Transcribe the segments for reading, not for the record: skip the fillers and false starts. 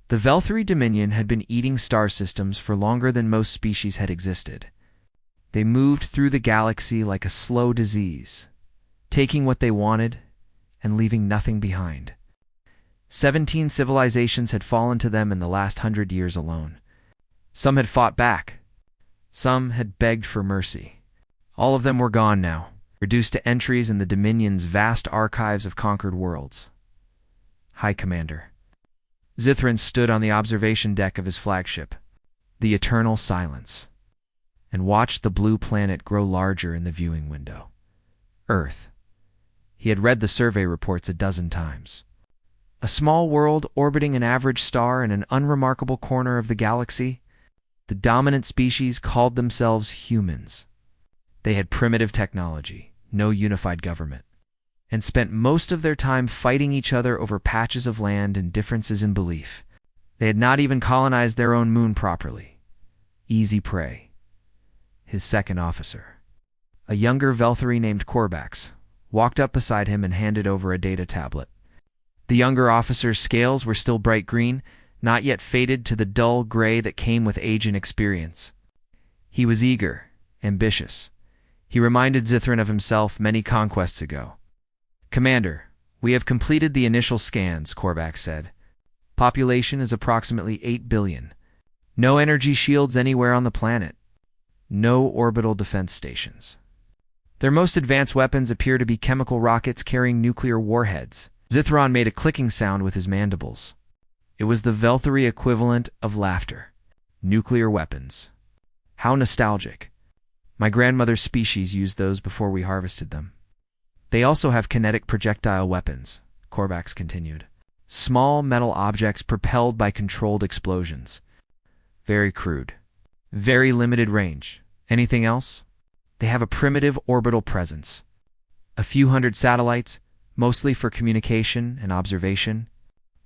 The Velthary Dominion had been eating star systems for longer than most species had existed. They moved through the galaxy like a slow disease, taking what they wanted and leaving nothing behind. 17 civilizations had fallen to them in the last 100 years alone. Some had fought back. Some had begged for mercy. All of them were gone now, reduced to entries in the Dominion's vast archives of conquered worlds. High Commander. Zithran stood on the observation deck of his flagship, the Eternal Silence, and watched the blue planet grow larger in the viewing window. Earth. He had read the survey reports a dozen times. A small world orbiting an average star in an unremarkable corner of the galaxy. The dominant species called themselves humans. They had primitive technology, no unified government, and spent most of their time fighting each other over patches of land and differences in belief. They had not even colonized their own moon properly. Easy prey. His second officer, a younger Velthary named Corvax, walked up beside him and handed over a data tablet. The younger officer's scales were still bright green, not yet faded to the dull gray that came with age and experience. He was eager, ambitious. He reminded Zithran of himself many conquests ago. "Commander, we have completed the initial scans," Corvax said. "Population is approximately 8 billion. No energy shields anywhere on the planet. No orbital defense stations. Their most advanced weapons appear to be chemical rockets carrying nuclear warheads." Zithran made a clicking sound with his mandibles. It was the Velthary equivalent of laughter. Nuclear weapons. How nostalgic. My grandmother's species used those before we harvested them. "They also have kinetic projectile weapons," Corvax continued. "Small metal objects propelled by controlled explosions. Very crude. Very limited range. Anything else? They have a primitive orbital presence. A few hundred satellites, mostly for communication and observation.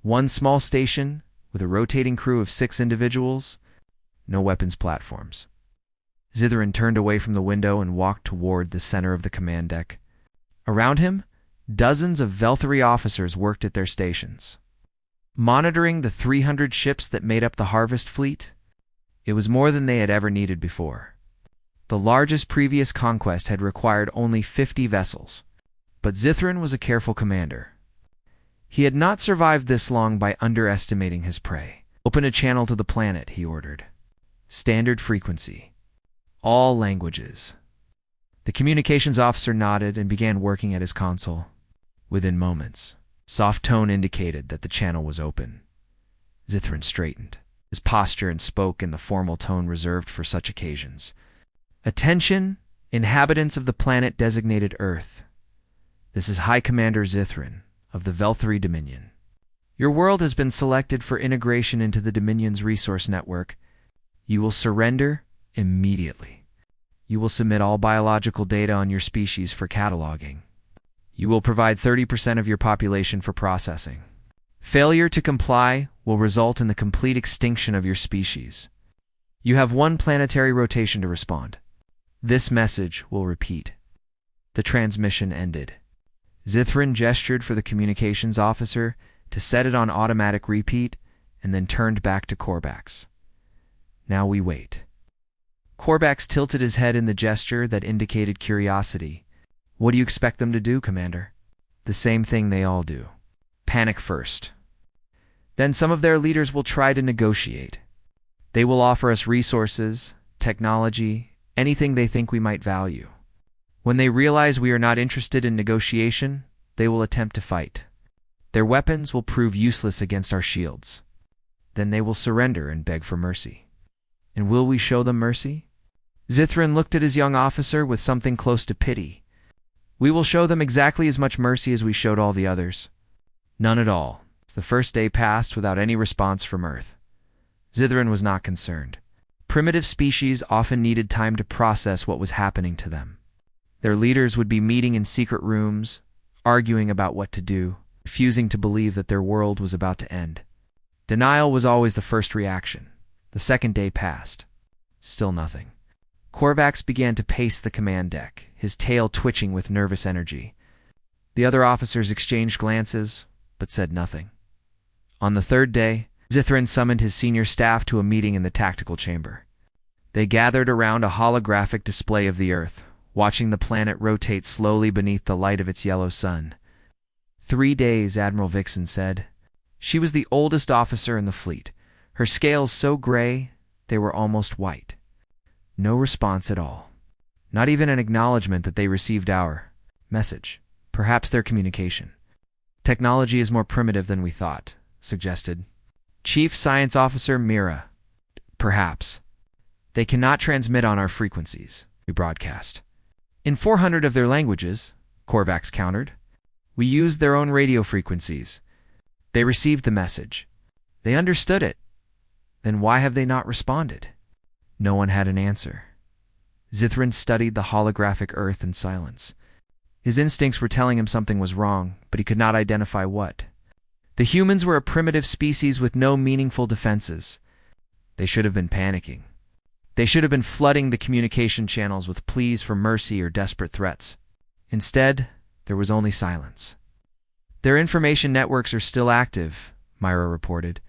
One small station with a rotating crew of 6 individuals. No weapons platforms." Zithran turned away from the window and walked toward the center of the command deck. Around him, dozens of Velthary officers worked at their stations, monitoring the 300 ships that made up the Harvest Fleet. It was more than they had ever needed before. The largest previous conquest had required only 50 vessels. But Zithran was a careful commander. He had not survived this long by underestimating his prey. "Open a channel to the planet," he ordered. "Standard frequency. All languages." The communications officer nodded and began working at his console. Within moments, soft tone indicated that the channel was open. Zithran straightened, his posture, and spoke in the formal tone reserved for such occasions. "Attention, inhabitants of the planet designated Earth. This is High Commander Zithran of the Velthary Dominion. Your world has been selected for integration into the Dominion's resource network. You will surrender immediately. You will submit all biological data on your species for cataloging. You will provide 30% of your population for processing. Failure to comply will result in the complete extinction of your species. You have 1 planetary rotation to respond. This message will repeat." The transmission ended. Zithran gestured for the communications officer to set it on automatic repeat and then turned back to Corvax. "Now we wait." Corvax tilted his head in the gesture that indicated curiosity. "What do you expect them to do, Commander?" "The same thing they all do. Panic first. Then some of their leaders will try to negotiate. They will offer us resources, technology, anything they think we might value. When they realize we are not interested in negotiation, they will attempt to fight. Their weapons will prove useless against our shields. Then they will surrender and beg for mercy. And will we show them mercy?" Zithran looked at his young officer with something close to pity. "We will show them exactly as much mercy as we showed all the others." "None at all." The first day passed without any response from Earth. Zithran was not concerned. Primitive species often needed time to process what was happening to them. Their leaders would be meeting in secret rooms, arguing about what to do, refusing to believe that their world was about to end. Denial was always the first reaction. The second day passed. Still nothing. Corvax began to pace the command deck, his tail twitching with nervous energy. The other officers exchanged glances, but said nothing. On the third day, Zithrin summoned his senior staff to a meeting in the tactical chamber. They gathered around a holographic display of the Earth, watching the planet rotate slowly beneath the light of its yellow sun. 3 days, Admiral Vixen said. She was the oldest officer in the fleet, her scales so gray they were almost white. No response at all. Not even an acknowledgement that they received our message, perhaps their communication. Technology is more primitive than we thought, suggested Chief Science Officer Mira. Perhaps. They cannot transmit on our frequencies, we broadcast. In 400 of their languages, Korvax countered. We used their own radio frequencies. They received the message. They understood it. Then why have they not responded? No one had an answer. Zithrin studied the holographic Earth in silence. His instincts were telling him something was wrong, but he could not identify what. The humans were a primitive species with no meaningful defenses. They should have been panicking. They should have been flooding the communication channels with pleas for mercy or desperate threats. Instead, there was only silence. Their information networks are still active, Myra reported.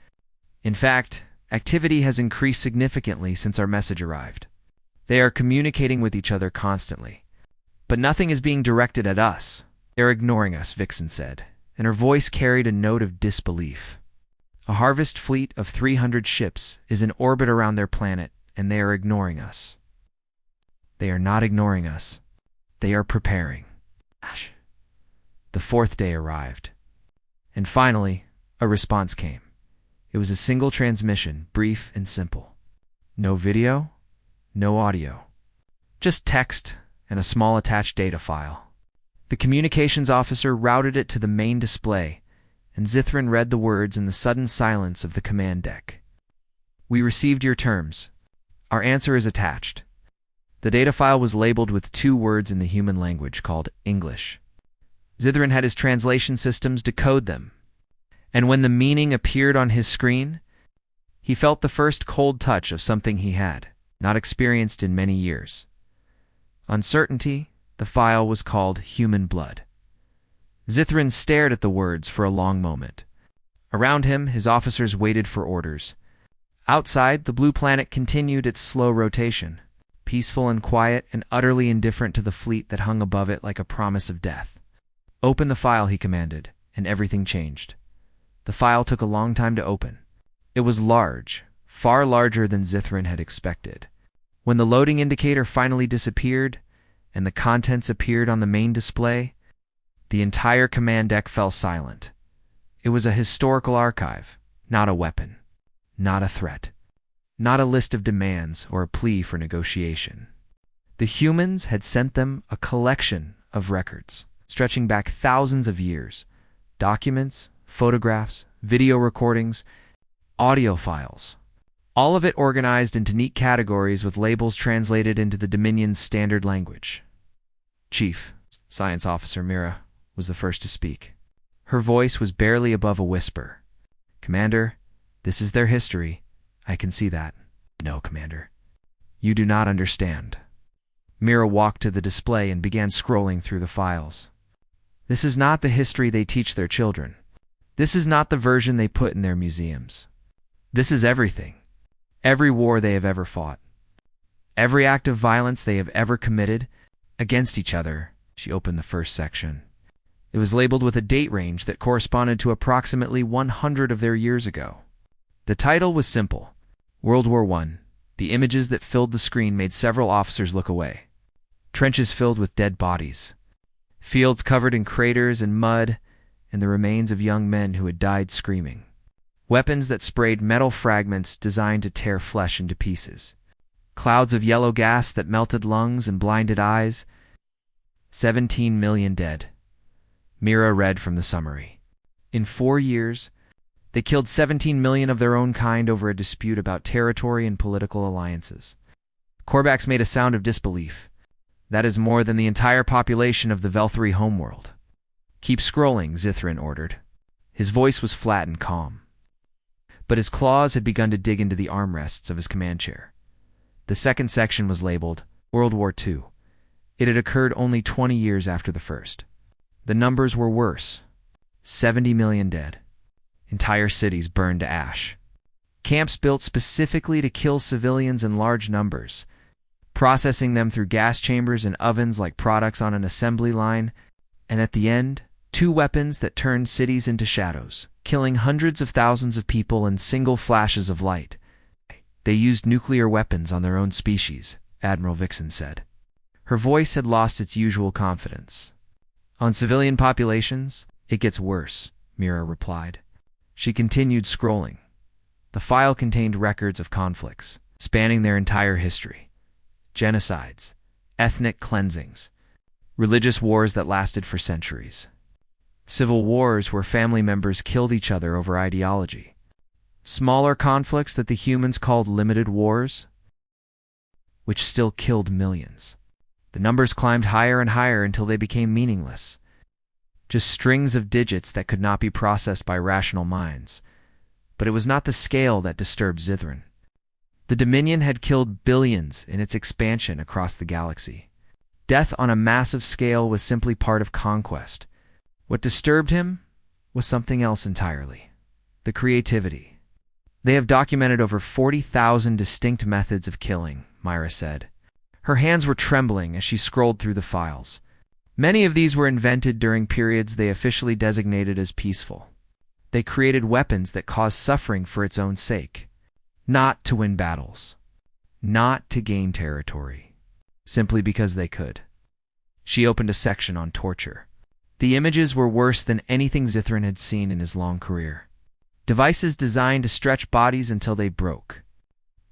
In fact, activity has increased significantly since our message arrived. They are communicating with each other constantly. But nothing is being directed at us. They're ignoring us, Vixen said, and her voice carried a note of disbelief. A harvest fleet of 300 ships is in orbit around their planet, and they are ignoring us. They are not ignoring us. They are preparing. The 4th day arrived. And finally, a response came. It was a single transmission, brief and simple. No video, no audio. Just text and a small attached data file. The communications officer routed it to the main display, and Zithrin read the words in the sudden silence of the command deck. We received your terms. Our answer is attached. The data file was labeled with 2 words in the human language called English. Zithrin had his translation systems decode them, and when the meaning appeared on his screen, he felt the first cold touch of something he had not experienced in many years. Uncertainty, the file was called Human Blood. Zithrin stared at the words for a long moment. Around him, his officers waited for orders. Outside, the blue planet continued its slow rotation, peaceful and quiet and utterly indifferent to the fleet that hung above it like a promise of death. Open the file, he commanded, and everything changed. The file took a long time to open. It was large, far larger than Zithrin had expected. When the loading indicator finally disappeared, and the contents appeared on the main display, the entire command deck fell silent. It was a historical archive, not a weapon, not a threat, not a list of demands or a plea for negotiation. The humans had sent them a collection of records, stretching back thousands of years. Documents, photographs, video recordings, audio files. All of it organized into neat categories with labels translated into the Dominion's standard language. Chief Science Officer Mira was the first to speak. Her voice was barely above a whisper. Commander, this is their history. I can see that. No, Commander. You do not understand. Mira walked to the display and began scrolling through the files. This is not the history they teach their children. This is not the version they put in their museums. This is everything. Every war they have ever fought. Every act of violence they have ever committed against each other. She opened the first section. It was labeled with a date range that corresponded to approximately 100 of their years ago. The title was simple. World War I. The images that filled the screen made several officers look away. Trenches filled with dead bodies. Fields covered in craters and mud, and the remains of young men who had died screaming. Weapons that sprayed metal fragments designed to tear flesh into pieces. Clouds of yellow gas that melted lungs and blinded eyes. 17 million dead. Mira read from the summary. In 4 years, they killed 17 million of their own kind over a dispute about territory and political alliances. Korvax made a sound of disbelief. That is more than the entire population of the Velthari homeworld. Keep scrolling, Zithrin ordered. His voice was flat and calm. But his claws had begun to dig into the armrests of his command chair. The second section was labeled World War II. It had occurred only 20 years after the first. The numbers were worse. 70 million dead. Entire cities burned to ash. camps built specifically to kill civilians in large numbers, processing them through gas chambers and ovens like products on an assembly line, and at the end, 2 weapons that turned cities into shadows, killing hundreds of thousands of people in single flashes of light. They used nuclear weapons on their own species, Admiral Vixen said. Her voice had lost its usual confidence. On civilian populations, it gets worse, Mira replied. She continued scrolling. The file contained records of conflicts, spanning their entire history. Genocides, ethnic cleansings, religious wars that lasted for centuries. Civil wars where family members killed each other over ideology. Smaller conflicts that the humans called limited wars, which still killed millions. The numbers climbed higher and higher until they became meaningless. Just strings of digits that could not be processed by rational minds. But it was not the scale that disturbed Zithran. The Dominion had killed billions in its expansion across the galaxy. Death on a massive scale was simply part of conquest. What disturbed him was something else entirely. The creativity. They have documented over 40,000 distinct methods of killing, Myra said. Her hands were trembling as she scrolled through the files. Many of these were invented during periods they officially designated as peaceful. They created weapons that caused suffering for its own sake. Not to win battles. Not to gain territory. Simply because they could. She opened a section on torture. The images were worse than anything Zithran had seen in his long career. Devices designed to stretch bodies until they broke.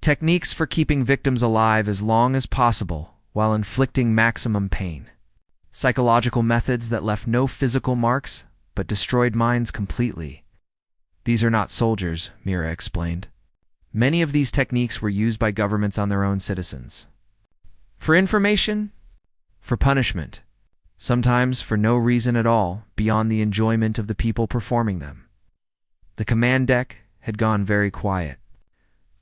Techniques for keeping victims alive as long as possible while inflicting maximum pain. Psychological methods that left no physical marks but destroyed minds completely. These are not soldiers, Mira explained. Many of these techniques were used by governments on their own citizens. For information, for punishment, sometimes for no reason at all beyond the enjoyment of the people performing them. The command deck had gone very quiet.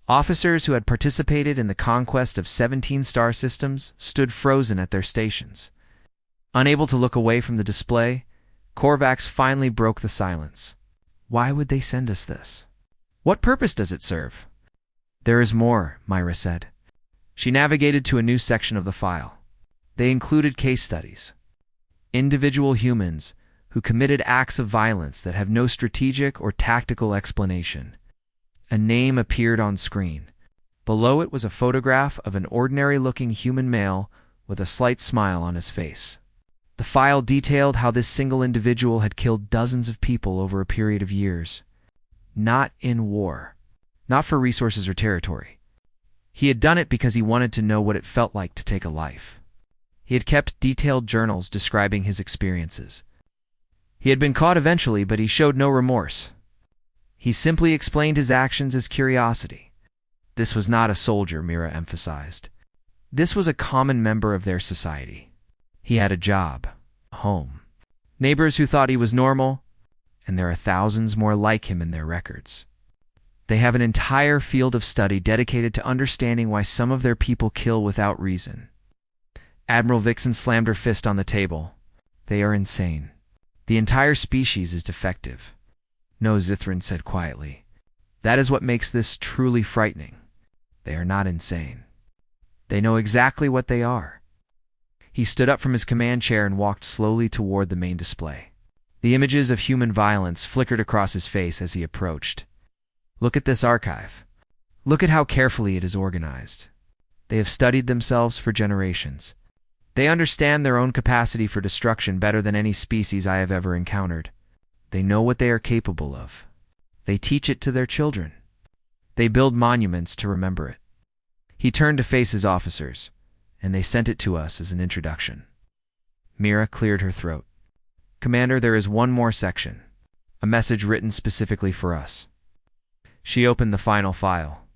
Officers who had participated in the conquest of 17 star systems stood frozen at their stations. Unable to look away from the display, Korvax finally broke the silence. Why would they send us this? What purpose does it serve? There is more, Myra said. She navigated to a new section of the file. They included case studies. Individual humans who committed acts of violence that have no strategic or tactical explanation. A name appeared on screen. Below it was a photograph of an ordinary-looking human male with a slight smile on his face. The file detailed how this single individual had killed dozens of people over a period of years. Not in war. Not for resources or territory. He had done it because he wanted to know what it felt like to take a life. He had kept detailed journals describing his experiences. He had been caught eventually, but he showed no remorse. He simply explained his actions as curiosity. This was not a soldier, Mira emphasized. This was a common member of their society. He had a job, a home, neighbors who thought he was normal, and there are thousands more like him in their records. They have an entire field of study dedicated to understanding why some of their people kill without reason. Admiral Vixen slammed her fist on the table. They are insane. The entire species is defective. No, Zithran said quietly. That is what makes this truly frightening. They are not insane. They know exactly what they are. He stood up from his command chair and walked slowly toward the main display. The images of human violence flickered across his face as he approached. Look at this archive. Look at how carefully it is organized. They have studied themselves for generations. They understand their own capacity for destruction better than any species I have ever encountered. They know what they are capable of. They teach it to their children. They build monuments to remember it. He turned to face his officers, and they sent it to us as an introduction. Mira cleared her throat. Commander, there is one more section. A message written specifically for us. She opened the final file.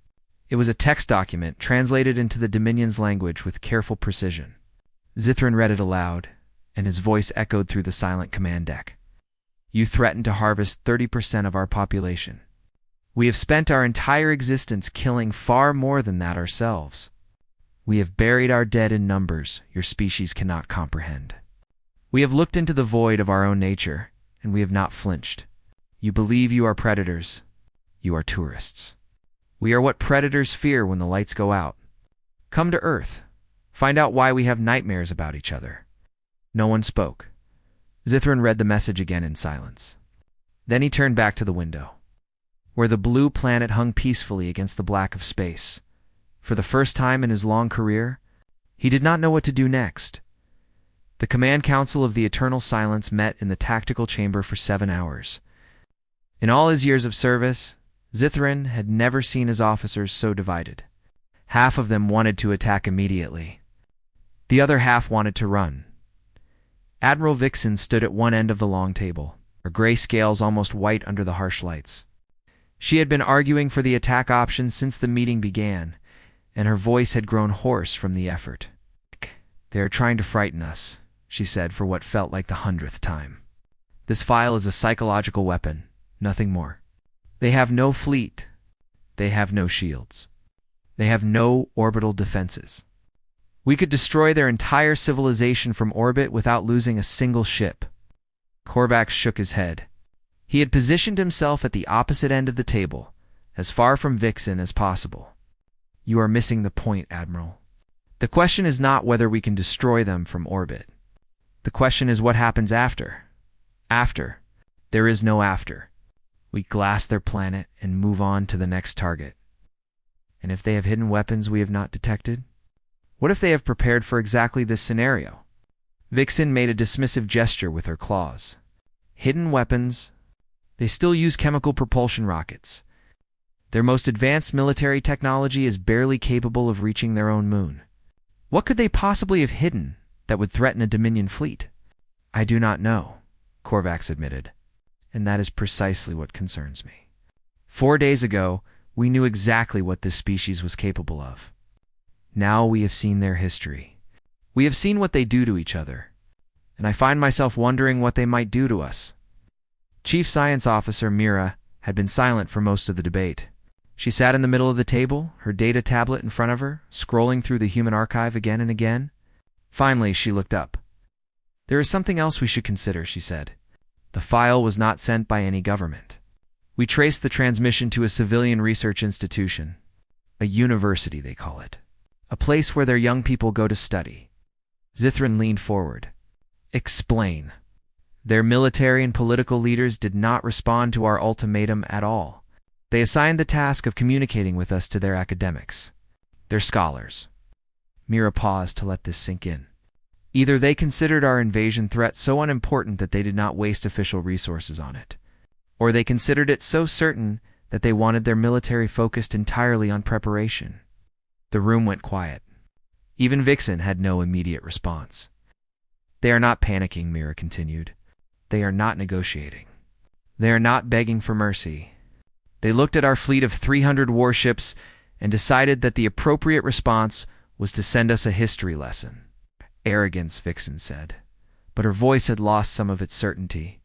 It was a text document translated into the Dominion's language with careful precision. Zithran read it aloud, and his voice echoed through the silent command deck. You threatened to harvest 30% of our population. We have spent our entire existence killing far more than that ourselves. We have buried our dead in numbers your species cannot comprehend. We have looked into the void of our own nature, and we have not flinched. You believe you are predators. You are tourists. We are what predators fear when the lights go out. Come to Earth. Find out why we have nightmares about each other." No one spoke. Zithrin read the message again in silence. Then he turned back to the window, where the blue planet hung peacefully against the black of space. For the first time in his long career, he did not know what to do next. The Command Council of the Eternal Silence met in the tactical chamber for 7 hours. In all his years of service, Zithrin had never seen his officers so divided. Half of them wanted to attack immediately. The other half wanted to run. Admiral Vixen stood at one end of the long table, her gray scales almost white under the harsh lights. She had been arguing for the attack option since the meeting began, and her voice had grown hoarse from the effort. "They are trying to frighten us," she said for what felt like the 100th time. "This file is a psychological weapon, nothing more. They have no fleet. They have no shields. They have no orbital defenses. We could destroy their entire civilization from orbit without losing a single ship." Korvax shook his head. He had positioned himself at the opposite end of the table, as far from Vixen as possible. "You are missing the point, Admiral. The question is not whether we can destroy them from orbit. The question is what happens after. After. There is no after. We glass their planet and move on to the next target. And if they have hidden weapons we have not detected? What if they have prepared for exactly this scenario?" Vixen made a dismissive gesture with her claws. "Hidden weapons? They still use chemical propulsion rockets. Their most advanced military technology is barely capable of reaching their own moon. What could they possibly have hidden that would threaten a Dominion fleet?" "I do not know," Korvax admitted, "and that is precisely what concerns me. 4 days ago, we knew exactly what this species was capable of. Now we have seen their history. We have seen what they do to each other, and I find myself wondering what they might do to us." Chief Science Officer Mira had been silent for most of the debate. She sat in the middle of the table, her data tablet in front of her, scrolling through the human archive again and again. Finally, she looked up. "There is something else we should consider," she said. "The file was not sent by any government. We traced the transmission to a civilian research institution. A university, they call it. A place where their young people go to study." Zithrin leaned forward. "Explain." "Their military and political leaders did not respond to our ultimatum at all. They assigned the task of communicating with us to their academics. They're scholars." Mira paused to let this sink in. "Either they considered our invasion threat so unimportant that they did not waste official resources on it, or they considered it so certain that they wanted their military focused entirely on preparation." The room went quiet. Even Vixen had no immediate response. "They are not panicking," Mira continued. "They are not negotiating. They are not begging for mercy. They looked at our fleet of 300 warships and decided that the appropriate response was to send us a history lesson." "Arrogance," Vixen said, but her voice had lost some of its certainty.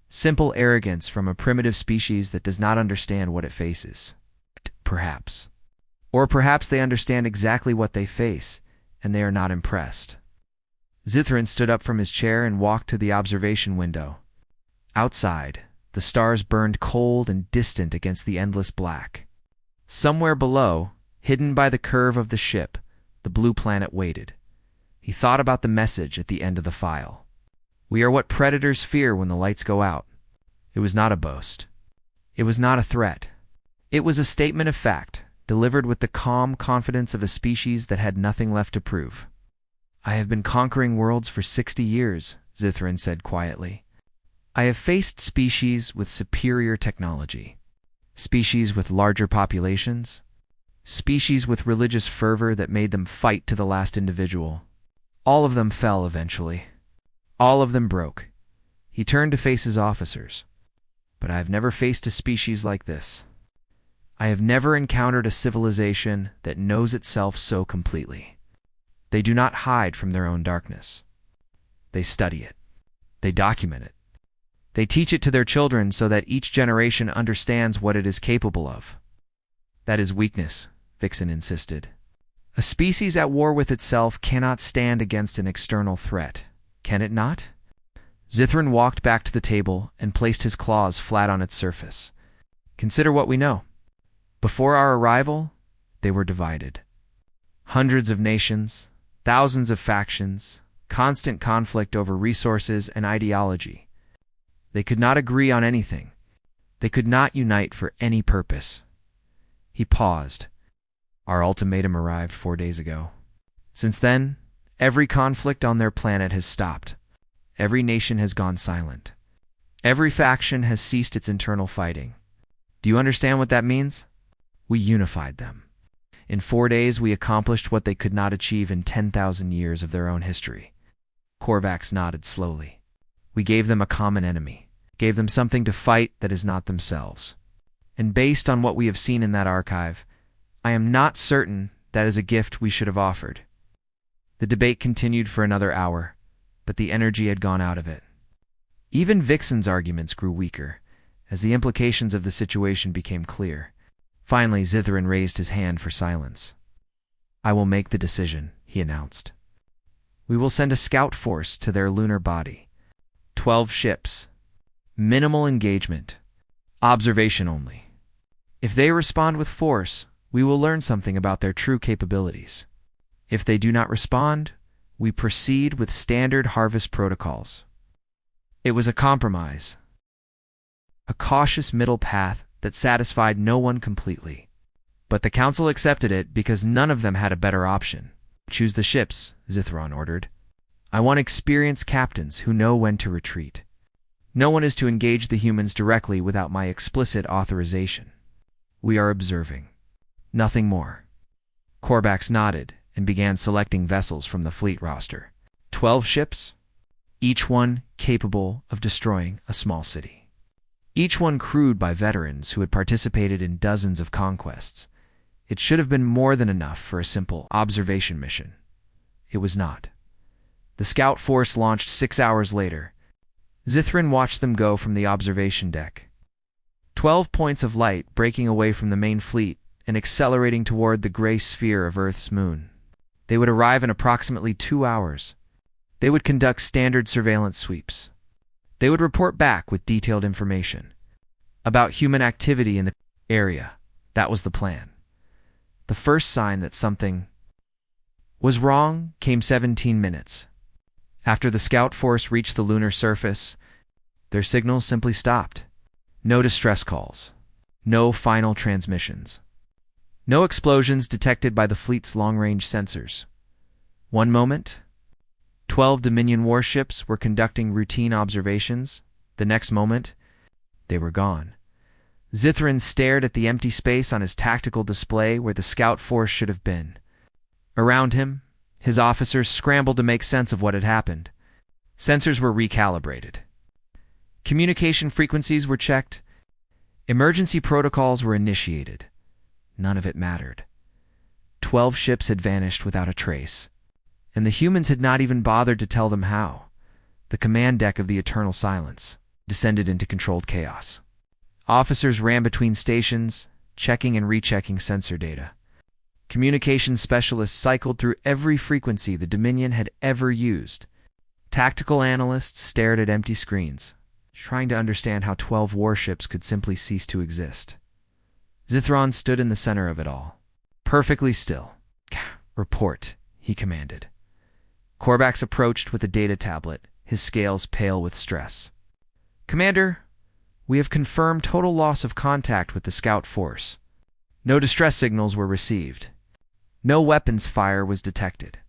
"Simple arrogance from a primitive species that does not understand what it faces. Perhaps. Or perhaps they understand exactly what they face, and they are not impressed." Zithrin stood up from his chair and walked to the observation window. Outside, the stars burned cold and distant against the endless black. Somewhere below, hidden by the curve of the ship, the blue planet waited. He thought about the message at the end of the file. "We are what predators fear when the lights go out." It was not a boast. It was not a threat. It was a statement of fact, delivered with the calm confidence of a species that had nothing left to prove. "I have been conquering worlds for 60 years, Zithrin said quietly. "I have faced species with superior technology, species with larger populations, species with religious fervor that made them fight to the last individual. All of them fell eventually. All of them broke." He turned to face his officers. "But I have never faced a species like this. I have never encountered a civilization that knows itself so completely. They do not hide from their own darkness. They study it. They document it. They teach it to their children so that each generation understands what it is capable of." "That is weakness," Vixen insisted. "A species at war with itself cannot stand against an external threat, can it not?" Zithrin walked back to the table and placed his claws flat on its surface. "Consider what we know. Before our arrival, they were divided. Hundreds of nations, thousands of factions, constant conflict over resources and ideology. They could not agree on anything. They could not unite for any purpose. He paused. Our ultimatum arrived 4 days ago. Since then, every conflict on their planet has stopped. Every nation has gone silent. Every faction has ceased its internal fighting. Do you understand what that means? We unified them. In 4 days, we accomplished what they could not achieve in 10,000 years of their own history. Korvax nodded slowly. We gave them a common enemy, gave them something to fight that is not themselves. And based on what we have seen in that archive, I am not certain that is a gift we should have offered. The debate continued for another hour, but the energy had gone out of it. Even Vixen's arguments grew weaker, as the implications of the situation became clear. Finally, Zithrin raised his hand for silence. I will make the decision, he announced. We will send a scout force to their lunar body. 12 ships. Minimal engagement. Observation only. If they respond with force, we will learn something about their true capabilities. If they do not respond, we proceed with standard harvest protocols. It was a compromise. A cautious middle path that satisfied no one completely. But the council accepted it because none of them had a better option. Choose the ships, Zithron ordered. I want experienced captains who know when to retreat. No one is to engage the humans directly without my explicit authorization. We are observing. Nothing more. Korvax nodded and began selecting vessels from the fleet roster. 12 ships, each one capable of destroying a small city. Each one crewed by veterans who had participated in dozens of conquests. It should have been more than enough for a simple observation mission. It was not. The scout force launched 6 hours later. Zithrin watched them go from the observation deck. 12 points of light breaking away from the main fleet and accelerating toward the gray sphere of Earth's moon. They would arrive in approximately 2 hours. They would conduct standard surveillance sweeps. They would report back with detailed information about human activity in the area. That was the plan. The first sign that something was wrong came 17 minutes. After the scout force reached the lunar surface, their signals simply stopped. No distress calls. No final transmissions. No explosions detected by the fleet's long-range sensors. One moment, 12 Dominion warships were conducting routine observations. The next moment, they were gone. Zithrin stared at the empty space on his tactical display where the scout force should have been. Around him, his officers scrambled to make sense of what had happened. Sensors were recalibrated. Communication frequencies were checked. Emergency protocols were initiated. None of it mattered. 12 ships had vanished without a trace, and the humans had not even bothered to tell them how. The command deck of the Eternal Silence descended into controlled chaos. Officers ran between stations, checking and rechecking sensor data. Communications specialists cycled through every frequency the Dominion had ever used. Tactical analysts stared at empty screens, trying to understand how 12 warships could simply cease to exist. Zithron stood in the center of it all, perfectly still. Report, he commanded. Korvax approached with a data tablet, his scales pale with stress. Commander, we have confirmed total loss of contact with the scout force. No distress signals were received. No weapons fire was detected.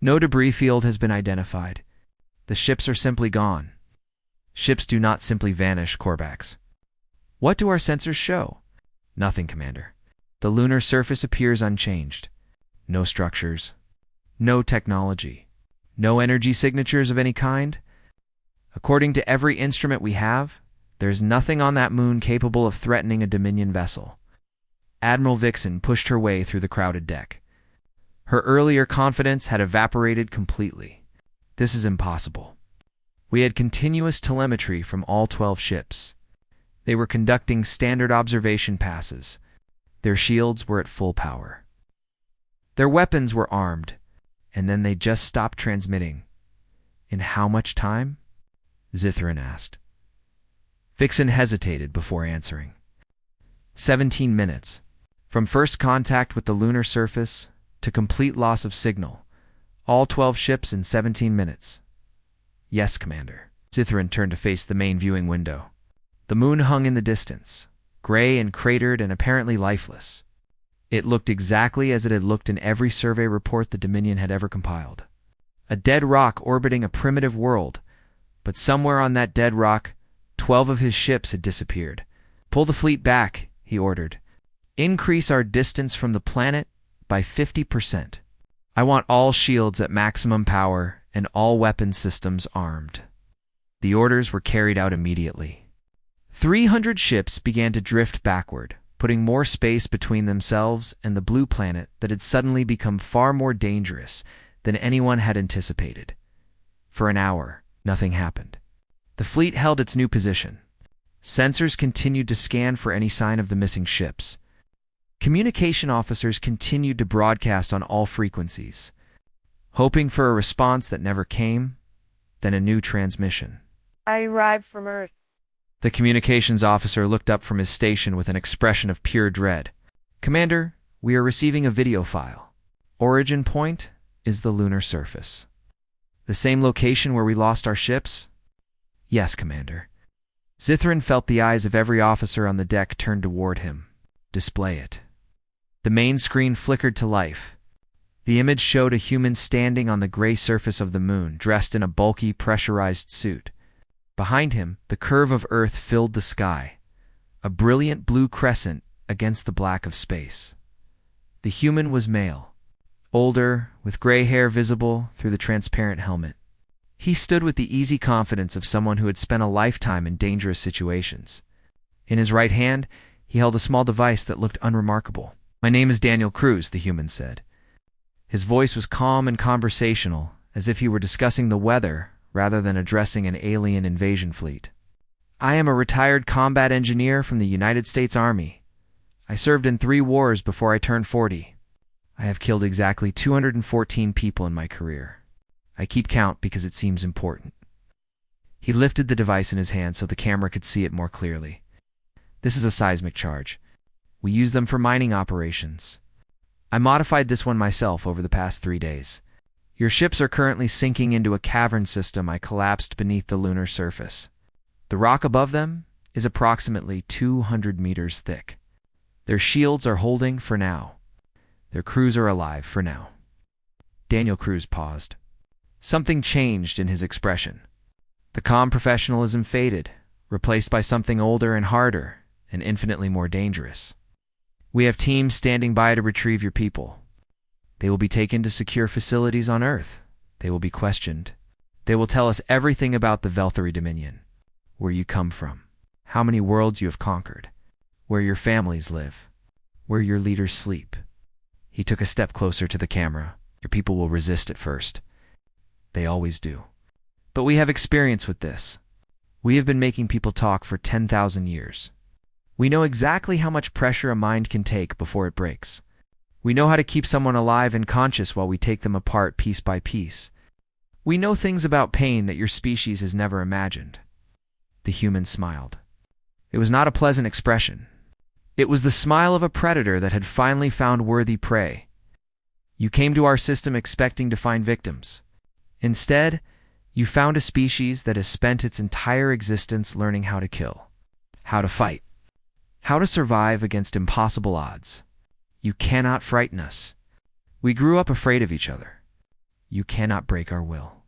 No debris field has been identified. The ships are simply gone. Ships do not simply vanish, Korvax. What do our sensors show? Nothing, Commander. The lunar surface appears unchanged. No structures. No technology. No energy signatures of any kind. According to every instrument we have, there's nothing on that moon capable of threatening a Dominion vessel. Admiral Vixen pushed her way through the crowded deck. Her earlier confidence had evaporated completely. This is impossible. We had continuous telemetry from all 12 ships. They were conducting standard observation passes. Their shields were at full power. Their weapons were armed, and then they just stopped transmitting. In how much time? Zithrin asked. Vixen hesitated before answering. 17 minutes. From first contact with the lunar surface to complete loss of signal, all 12 ships in 17 minutes. Yes, Commander. Sithrin turned to face the main viewing window. The moon hung in the distance, gray and cratered and apparently lifeless. It looked exactly as it had looked in every survey report the Dominion had ever compiled. A dead rock orbiting a primitive world, but somewhere on that dead rock, 12 of his ships had disappeared. Pull the fleet back, he ordered. Increase our distance from the planet by 50%. I want all shields at maximum power and all weapon systems armed. The orders were carried out immediately. 300 ships began to drift backward, putting more space between themselves and the blue planet that had suddenly become far more dangerous than anyone had anticipated. For an hour, nothing happened. The fleet held its new position. Sensors continued to scan for any sign of the missing ships. Communication officers continued to broadcast on all frequencies, hoping for a response that never came, then a new transmission. I arrived from Earth. The communications officer looked up from his station with an expression of pure dread. Commander, we are receiving a video file. Origin point is the lunar surface. The same location where we lost our ships? Yes, Commander. Sithrin felt the eyes of every officer on the deck turned toward him. Display it. The main screen flickered to life. The image showed a human standing on the gray surface of the moon, dressed in a bulky, pressurized suit. Behind him, the curve of Earth filled the sky, a brilliant blue crescent against the black of space. The human was male, older, with gray hair visible through the transparent helmet. He stood with the easy confidence of someone who had spent a lifetime in dangerous situations. In his right hand, he held a small device that looked unremarkable. My name is Daniel Cruz, the human said. His voice was calm and conversational, as if he were discussing the weather rather than addressing an alien invasion fleet. I am a retired combat engineer from the United States Army. I served in 3 wars before I turned 40. I have killed exactly 214 people in my career. I keep count because it seems important. He lifted the device in his hand so the camera could see it more clearly. This is a seismic charge. We use them for mining operations. I modified this one myself over the past 3 days. Your ships are currently sinking into a cavern system I collapsed beneath the lunar surface. The rock above them is approximately 200 meters thick. Their shields are holding for now. Their crews are alive for now. Daniel Cruz paused. Something changed in his expression. The calm professionalism faded, replaced by something older and harder and infinitely more dangerous. We have teams standing by to retrieve your people. They will be taken to secure facilities on Earth. They will be questioned. They will tell us everything about the Velthari Dominion, where you come from, how many worlds you have conquered, where your families live, where your leaders sleep. He took a step closer to the camera. Your people will resist at first. They always do. But we have experience with this. We have been making people talk for 10,000 years. We know exactly how much pressure a mind can take before it breaks. We know how to keep someone alive and conscious while we take them apart piece by piece. We know things about pain that your species has never imagined. The human smiled. It was not a pleasant expression. It was the smile of a predator that had finally found worthy prey. You came to our system expecting to find victims. Instead, you found a species that has spent its entire existence learning how to kill, how to fight, how to survive against impossible odds. You cannot frighten us. We grew up afraid of each other. You cannot break our will.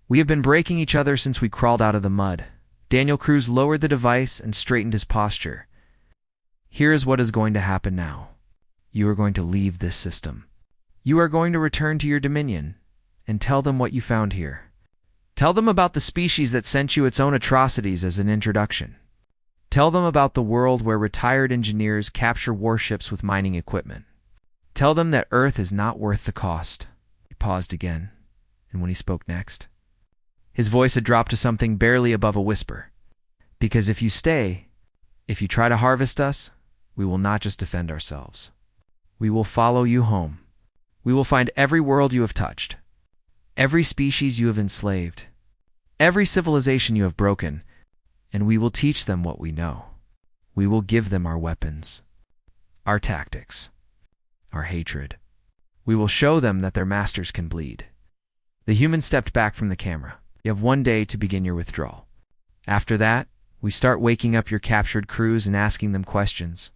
We have been breaking each other since we crawled out of the mud. Daniel Cruz lowered the device and straightened his posture. Here is what is going to happen now. You are going to leave this system. You are going to return to your dominion and tell them what you found here. Tell them about the species that sent you its own atrocities as an introduction. Tell them about the world where retired engineers capture warships with mining equipment. Tell them that Earth is not worth the cost. He paused again, and when he spoke next, his voice had dropped to something barely above a whisper. Because if you stay, if you try to harvest us, we will not just defend ourselves. We will follow you home. We will find every world you have touched, every species you have enslaved, every civilization you have broken, and we will teach them what we know. We will give them our weapons. our tactics, our hatred. We will show them that their masters can bleed. The human stepped back from the camera. You have 1 day to begin your withdrawal. After that, we start waking up your captured crews and asking them questions.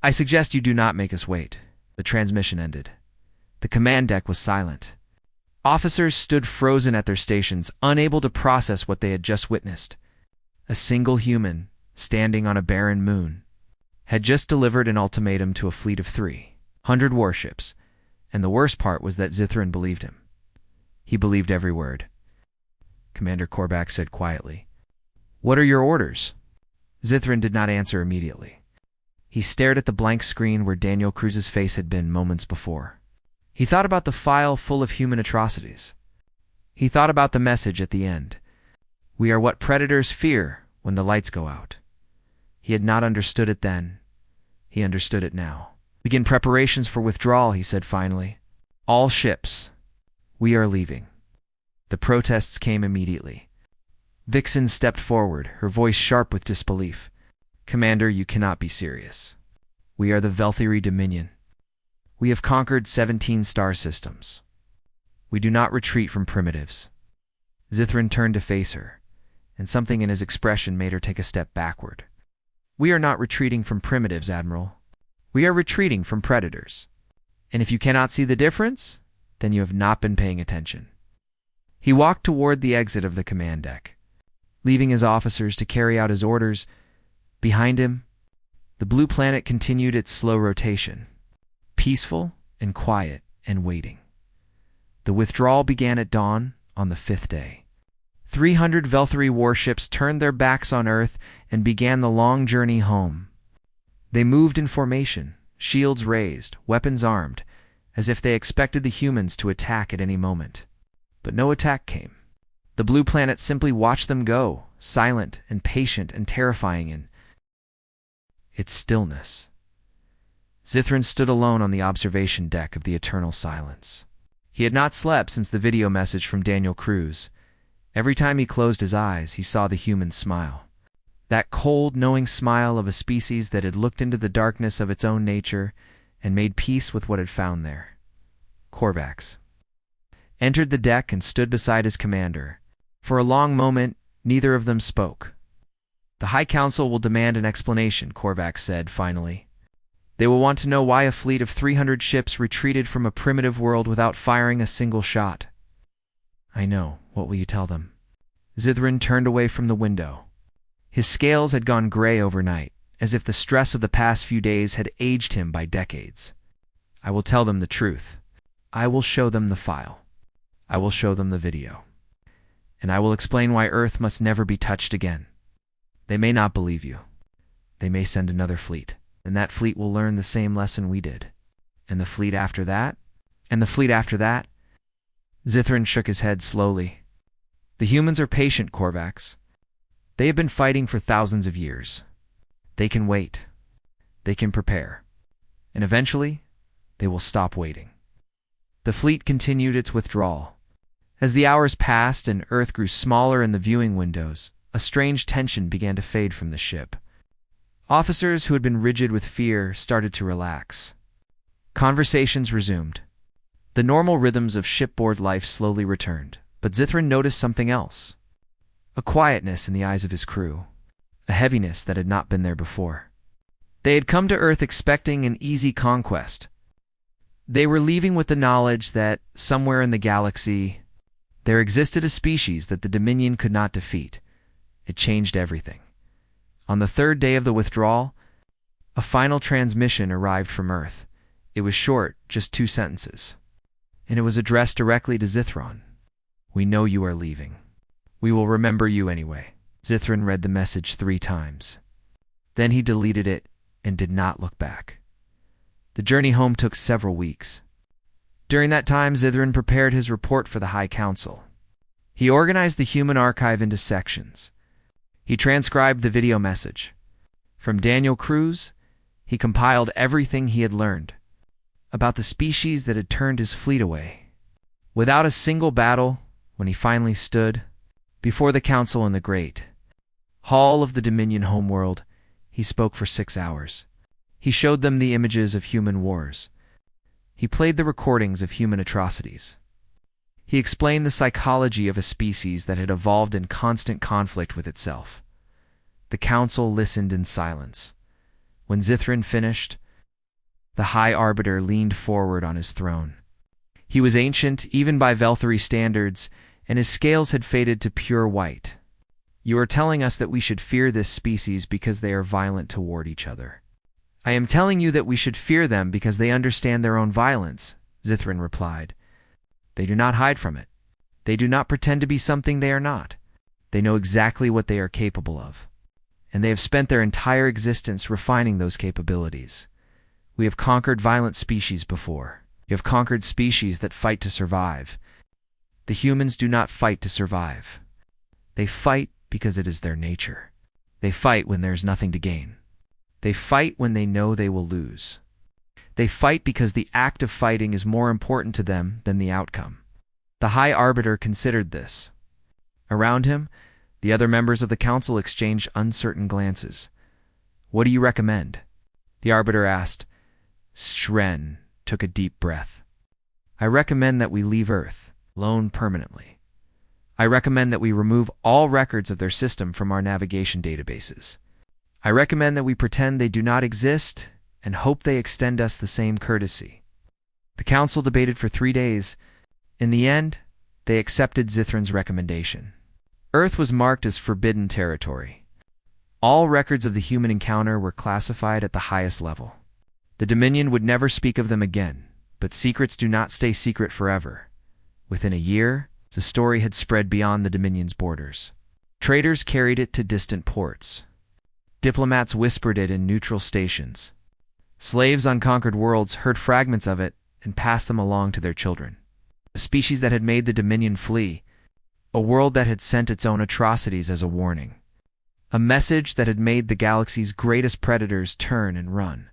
I suggest you do not make us wait. The transmission ended. The command deck was silent. Officers stood frozen at their stations, unable to process what they had just witnessed. A single human, standing on a barren moon, had just delivered an ultimatum to a fleet of 300 warships, and the worst part was that Zithran believed him. He believed every word. Commander Korvax said quietly, "What are your orders?" Zithran did not answer immediately. He stared at the blank screen where Daniel Cruz's face had been moments before. He thought about the file full of human atrocities. He thought about the message at the end. We are what predators fear when the lights go out. He had not understood it then. He understood it now. Begin preparations for withdrawal, he said finally. All ships. We are leaving. The protests came immediately. Vixen stepped forward, her voice sharp with disbelief. Commander, you cannot be serious. We are the Velthiri Dominion. We have conquered 17 star systems. We do not retreat from primitives. Zithran turned to face her, and something in his expression made her take a step backward. We are not retreating from primitives, Admiral. We are retreating from predators. And if you cannot see the difference, then you have not been paying attention. He walked toward the exit of the command deck, leaving his officers to carry out his orders. Behind him, the blue planet continued its slow rotation, peaceful and quiet and waiting. The withdrawal began at dawn on the 5th day. 300 Velthiri warships turned their backs on Earth and began the long journey home. They moved in formation, shields raised, weapons armed, as if they expected the humans to attack at any moment. But no attack came. The blue planet simply watched them go, silent and patient and terrifying in its stillness. Zithran stood alone on the observation deck of the eternal silence. He had not slept since the video message from Daniel Cruz. Every time he closed his eyes, he saw the human smile. That cold, knowing smile of a species that had looked into the darkness of its own nature and made peace with what it found there. Korvax entered the deck and stood beside his commander. For a long moment, neither of them spoke. The High Council will demand an explanation, Korvax said finally. They will want to know why a fleet of 300 ships retreated from a primitive world without firing a single shot. I know. What will you tell them? Zithran turned away from the window. His scales had gone gray overnight, as if the stress of the past few days had aged him by decades. I will tell them the truth. I will show them the file. I will show them the video. And I will explain why Earth must never be touched again. They may not believe you. They may send another fleet, and that fleet will learn the same lesson we did. And the fleet after that? And the fleet after that? Zithran shook his head slowly. The humans are patient, Korvax. They have been fighting for thousands of years. They can wait. They can prepare. And eventually, they will stop waiting. The fleet continued its withdrawal. As the hours passed and Earth grew smaller in the viewing windows, a strange tension began to fade from the ship. Officers who had been rigid with fear started to relax. Conversations resumed. The normal rhythms of shipboard life slowly returned, but Zithran noticed something else. A quietness in the eyes of his crew, a heaviness that had not been there before. They had come to Earth expecting an easy conquest. They were leaving with the knowledge that, somewhere in the galaxy, there existed a species that the Dominion could not defeat. It changed everything. On the 3rd day of the withdrawal, a final transmission arrived from Earth. It was short, just 2 sentences. And it was addressed directly to Zithran. We know you are leaving. We will remember you anyway. Zithran read the message 3 times. Then he deleted it and did not look back. The journey home took several weeks. During that time, Zithran prepared his report for the High Council. He organized the human archive into sections. He transcribed the video message. From Daniel Cruz, he compiled everything he had learned about the species that had turned his fleet away. Without a single battle, when he finally stood before the Council in the great hall of the Dominion homeworld, he spoke for 6 hours. He showed them the images of human wars. He played the recordings of human atrocities. He explained the psychology of a species that had evolved in constant conflict with itself. The council listened in silence. When Zithrin finished, the High Arbiter leaned forward on his throne. He was ancient, even by Velthari standards, and his scales had faded to pure white. "You are telling us that we should fear this species because they are violent toward each other." "I am telling you that we should fear them because they understand their own violence," Zithrin replied. "They do not hide from it. They do not pretend to be something they are not. They know exactly what they are capable of. And they have spent their entire existence refining those capabilities. We have conquered violent species before. We have conquered species that fight to survive. The humans do not fight to survive. They fight because it is their nature. They fight when there is nothing to gain. They fight when they know they will lose. They fight because the act of fighting is more important to them than the outcome." The High Arbiter considered this. Around him, the other members of the council exchanged uncertain glances. "What do you recommend?" the Arbiter asked. Shren took a deep breath. "I recommend that we leave Earth alone permanently. I recommend that we remove all records of their system from our navigation databases. I recommend that we pretend they do not exist and hope they extend us the same courtesy." The council debated for 3 days. In the end, they accepted Zithrin's recommendation. Earth was marked as forbidden territory. All records of the human encounter were classified at the highest level. The Dominion would never speak of them again, but secrets do not stay secret forever. Within a year, the story had spread beyond the Dominion's borders. Traders carried it to distant ports. Diplomats whispered it in neutral stations. Slaves on conquered worlds heard fragments of it and passed them along to their children. A species that had made the Dominion flee. A world that had sent its own atrocities as a warning. A message that had made the galaxy's greatest predators turn and run.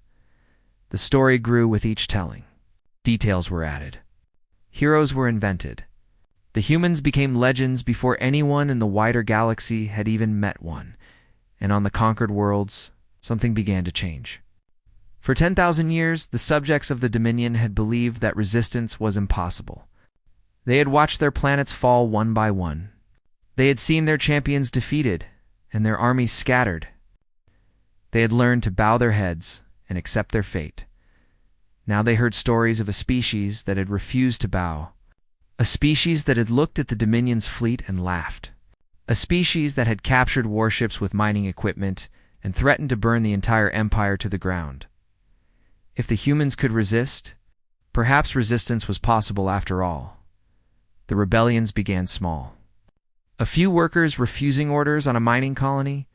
The story grew with each telling. Details were added. Heroes were invented. The humans became legends before anyone in the wider galaxy had even met one. And on the conquered worlds, something began to change. For 10,000 years, the subjects of the Dominion had believed that resistance was impossible. They had watched their planets fall one by one. They had seen their champions defeated and their armies scattered. They had learned to bow their heads and accept their fate. Now they heard stories of a species that had refused to bow. A species that had looked at the Dominion's fleet and laughed. A species that had captured warships with mining equipment and threatened to burn the entire empire to the ground. If the humans could resist, perhaps resistance was possible after all. The rebellions began small. A few workers refusing orders on a mining colony,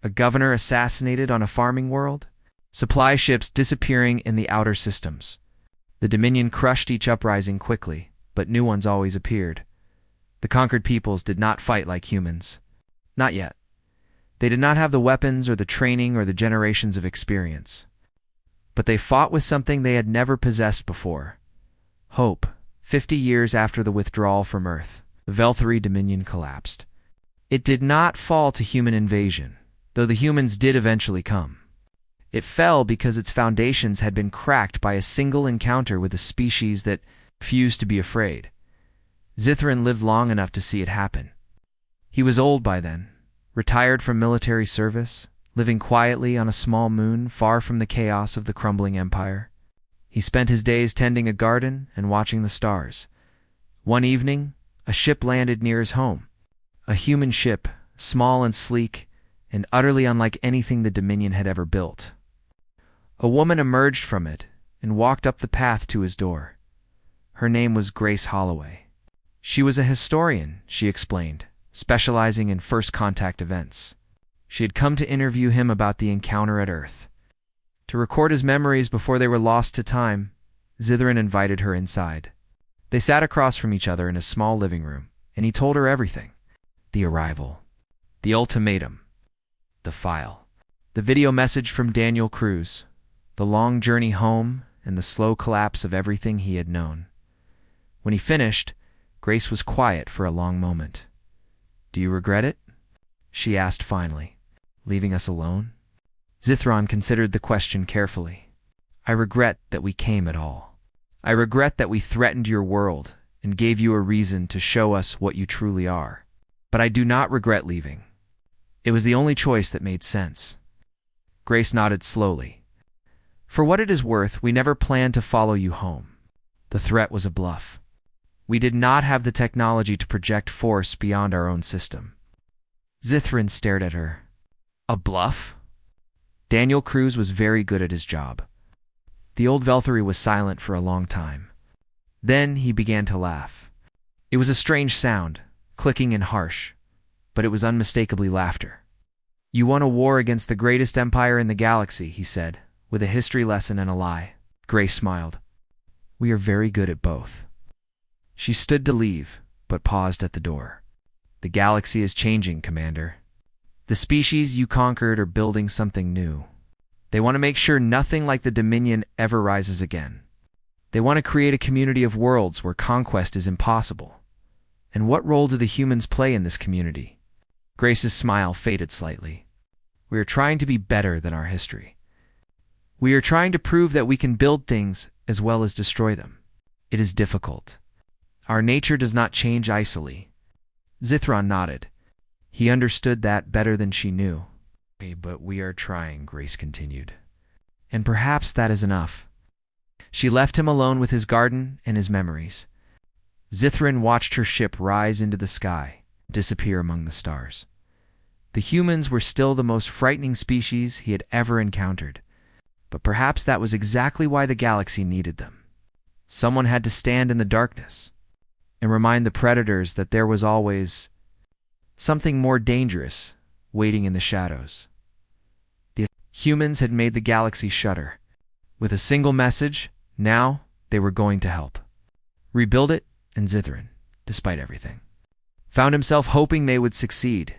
a governor assassinated on a farming world, supply ships disappearing in the outer systems. The Dominion crushed each uprising quickly, but new ones always appeared. The conquered peoples did not fight like humans. Not yet. They did not have the weapons or the training or the generations of experience. But they fought with something they had never possessed before. Hope. 50 years after the withdrawal from Earth, the Velthari Dominion collapsed. It did not fall to human invasion, though the humans did eventually come. It fell because its foundations had been cracked by a single encounter with a species that refused to be afraid. Zithrin lived long enough to see it happen. He was old by then, retired from military service, living quietly on a small moon far from the chaos of the crumbling empire. He spent his days tending a garden and watching the stars. One evening, a ship landed near his home. A human ship, small and sleek, and utterly unlike anything the Dominion had ever built. A woman emerged from it and walked up the path to his door. Her name was Grace Holloway. She was a historian, she explained, specializing in first contact events. She had come to interview him about the encounter at Earth. To record his memories before they were lost to time, Zithrin invited her inside. They sat across from each other in a small living room, and he told her everything. The arrival, the ultimatum, the file, the video message from Daniel Cruz, the long journey home, and the slow collapse of everything he had known. When he finished, Grace was quiet for a long moment. "Do you regret it?" she asked finally. "Leaving us alone?" Zithron considered the question carefully. I regret that we came at all. I regret that we threatened your world and gave you a reason to show us what you truly are. But I do not regret leaving. It was the only choice that made sense. Grace nodded slowly. For what it is worth, we never planned to follow you home. The threat was a bluff. We did not have the technology to project force beyond our own system. Zithron stared at her. A bluff? Daniel Cruz was very good at his job. The old Velthary was silent for a long time. Then he began to laugh. It was a strange sound, clicking and harsh, but it was unmistakably laughter. You won a war against the greatest empire in the galaxy, he said, with a history lesson and a lie. Grace smiled. We are very good at both. She stood to leave, but paused at the door. The galaxy is changing, Commander. The species you conquered are building something new. They want to make sure nothing like the Dominion ever rises again. They want to create a community of worlds where conquest is impossible. And what role do the humans play in this community? Grace's smile faded slightly. We are trying to be better than our history. We are trying to prove that we can build things as well as destroy them. It is difficult. Our nature does not change icily. Zithron nodded. He understood that better than she knew. But we are trying, Grace continued. And perhaps that is enough. She left him alone with his garden and his memories. Zithron watched her ship rise into the sky, disappear among the stars. The humans were still the most frightening species he had ever encountered, but perhaps that was exactly why the galaxy needed them. Someone had to stand in the darkness and remind the predators that there was always something more dangerous waiting in the shadows. The humans had made the galaxy shudder. With a single message, now they were going to help. Rebuild it, and Zithron, despite everything, found himself hoping they would succeed.